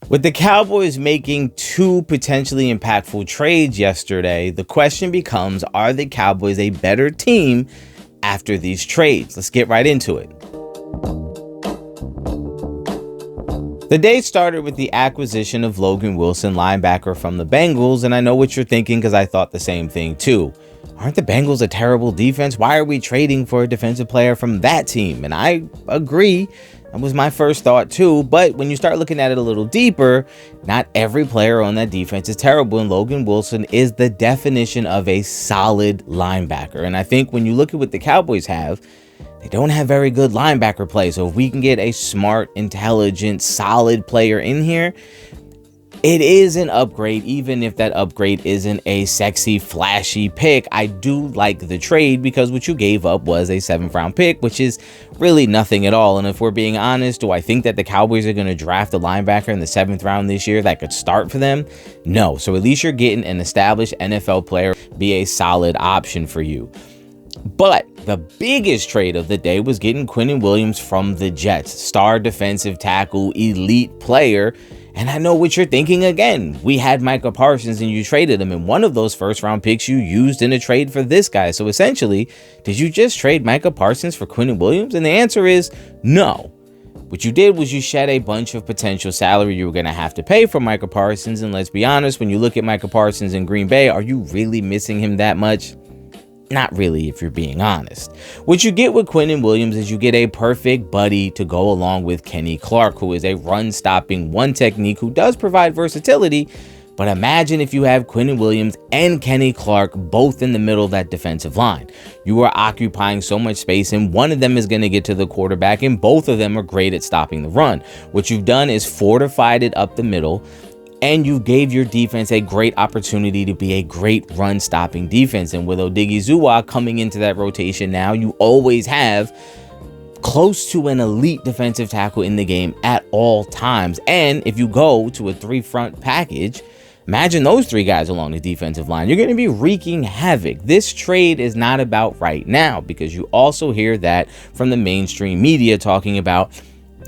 With the Cowboys making two potentially impactful trades yesterday, the question becomes, are the Cowboys a better team after these trades? Let's get right into it. The day started with the acquisition of Logan Wilson, linebacker from the Bengals, and I know what you're thinking because I thought the same thing too. Aren't the Bengals a terrible defense? Why are we trading for a defensive player from that team? And I agree. That was my first thought too, but when you start looking at it a little deeper, not every player on that defense is terrible, and Logan Wilson is the definition of a solid linebacker. And I think when you look at what the Cowboys have, they don't have very good linebacker play. So if we can get a smart, intelligent, solid player in here, it is an upgrade, even if that upgrade isn't a sexy, flashy pick. I do like the trade because what you gave up was a 7th round pick, which is really nothing at all. And if we're being honest, do I think that the Cowboys are going to draft a linebacker in the 7th round this year that could start for them? No. So at least you're getting an established NFL player, be a solid option for you. But the biggest trade of the day was getting Quinnen Williams from the Jets, star defensive tackle, elite player. And I know what you're thinking again. We had Micah Parsons and you traded him, and one of those first round picks you used in a trade for this guy. So essentially, did you just trade Micah Parsons for Quinnen Williams? And the answer is no. What you did was you shed a bunch of potential salary you were going to have to pay for Micah Parsons. And let's be honest, when you look at Micah Parsons in Green Bay, are you really missing him that much? Not really, if you're being honest. What you get with Quinnen Williams is you get a perfect buddy to go along with Kenny Clark, who is a run-stopping one technique who does provide versatility. But imagine if you have Quinnen Williams and Kenny Clark both in the middle of that defensive line. You are occupying so much space, and one of them is going to get to the quarterback, and both of them are great at stopping the run. What you've done is fortified it up the middle, and you gave your defense a great opportunity to be a great run-stopping defense. And with Odighizuwa coming into that rotation now, you always have close to an elite defensive tackle in the game at all times. And if you go to a 3-front package, imagine those 3 guys along the defensive line. You're going to be wreaking havoc. This trade is not about right now, because you also hear that from the mainstream media talking about,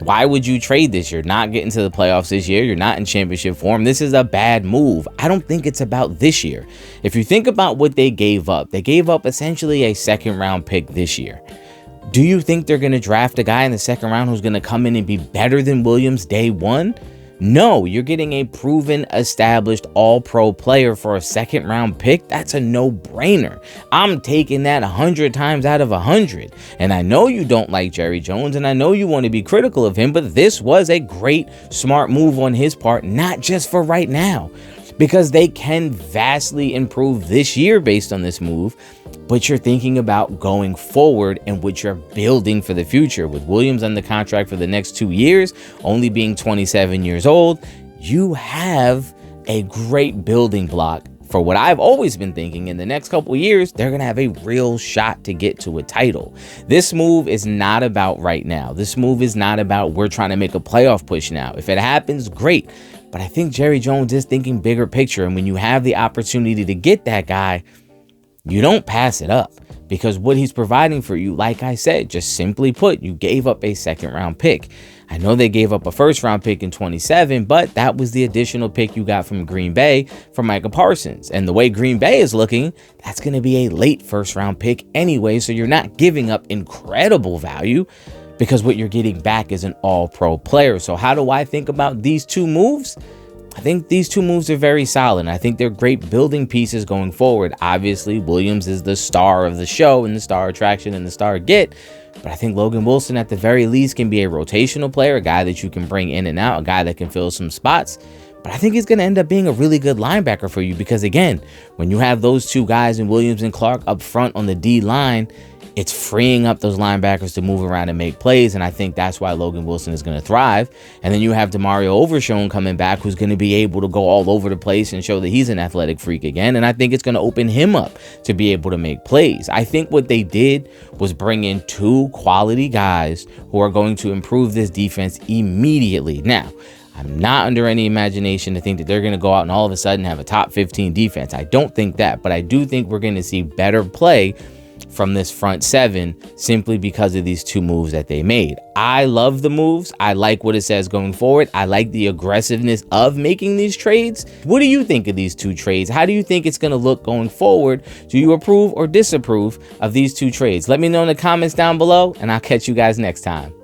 why would you trade this? You're not getting to the playoffs this year. You're not in championship form. This is a bad move. I don't think it's about this year. If you think about what they gave up essentially a 2nd round pick this year. Do you think they're going to draft a guy in the 2nd round who's going to come in and be better than Williams day one? No, you're getting a proven, established, all-pro player for a 2nd round pick. That's a no-brainer. I'm taking that 100 times out of 100. And I know you don't like Jerry Jones, and I know you want to be critical of him, but this was a great, smart move on his part, not just for right now, because they can vastly improve this year based on this move. But you're thinking about going forward and what you're building for the future. With Williams under contract for the next 2 years, only being 27 years old, you have a great building block for what I've always been thinking. In the next couple of years, they're going to have a real shot to get to a title. This move is not about right now. This move is not about we're trying to make a playoff push now. If it happens, great. But I think Jerry Jones is thinking bigger picture. And when you have the opportunity to get that guy, you don't pass it up, because what he's providing for you, like I said, just simply put, you gave up a 2nd round pick. I know they gave up a 1st round pick in 27, but that was the additional pick you got from Green Bay for Micah Parsons. And the way Green Bay is looking, that's going to be a late 1st round pick anyway. So you're not giving up incredible value, because what you're getting back is an all-pro player. So how do I think about these 2 moves? I think these 2 moves are very solid. I think they're great building pieces going forward. Obviously, Williams is the star of the show and the star attraction and the star get. But I think Logan Wilson, at the very least, can be a rotational player, a guy that you can bring in and out, a guy that can fill some spots. But I think he's going to end up being a really good linebacker for you, because, again, when you have those 2 guys in Williams and Clark up front on the D line, it's freeing up those linebackers to move around and make plays, and I think that's why Logan Wilson is going to thrive. And then you have Demario Overshown coming back, who's going to be able to go all over the place and show that he's an athletic freak again, and I think it's going to open him up to be able to make plays. I think what they did was bring in 2 quality guys who are going to improve this defense immediately. Now, I'm not under any imagination to think that they're going to go out and all of a sudden have a top 15 defense. I don't think that, but I do think we're going to see better play from this front seven simply because of these two moves that they made. I love the moves. I like what it says going forward. I like the aggressiveness of making these trades. What do you think of these two trades? How do you think it's going to look going forward? Do you approve or disapprove of these two trades? Let me know in the comments down below, and I'll catch you guys next time.